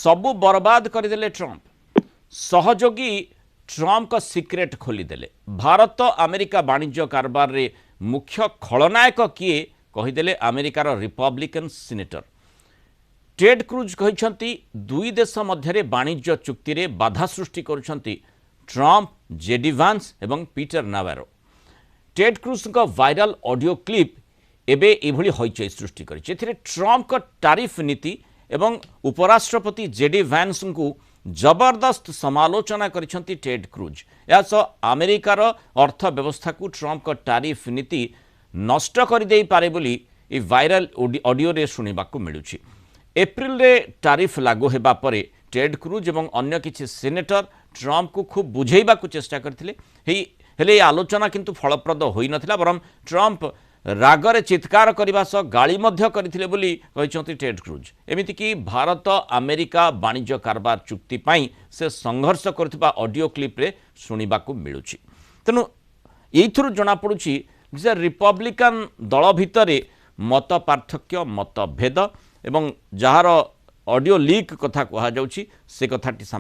सबु बर्बाद करदेले ट्रंप सहयोगी ट्रंप का सिक्रेट खोलीदेले भारत अमेरिका वाणिज्य कारबार रे मुख्य खलनायक किए कहीदेले अमेरिकार रिपब्लिकन सीनेटर टेड क्रूज कहते दुई देश मध्य वाणिज्य चुक्ति रे बाधा सृष्टि करुछंती ट्रंप जेडी वांस एवं पीटर नावारो। टेड क्रूज का वायरल ऑडियो क्लिप एबे एभली हईचई सृष्टि करिछि। एथिरे ट्रंप का टैरिफ नीति एवं उपराष्ट्रपति जेडी वांस को जबरदस्त समालोचना करिछंती टेड क्रूज। यास अमेरिकार अर्थव्यवस्था को ट्रंप का टैरिफ नीति नष्ट कर देई पारे बोली ए वायरल ऑडियो रे सुनिबाकू मिलुछि। एप्रिल रे टैरिफ लागू हेबा परे टेड क्रूज एवं अन्य किछि सेनेटर ट्रंप को खूब बुझेइबाकू चेष्टा करथिले। हेले आलोचना किंतु फलप्रद होई नथिला बरम ट्रंप रागरे चित्कार करने सह गाड़ी करथिले बोली कहिसंती टेड क्रूज। एमिति कि भारत अमेरिका वाणिज्य कारबार चुक्ति पाई से संघर्ष करथिबा ऑडियो क्लिप रे सुनिबाकू मिलुछि। तेनु एइथुरु जणा पडुछि जे रिपब्लिकन दल भितरे मत पार्थक्य मतभेद एवं जहार ऑडियो लीक कथा कहा जाउछि से कथाटी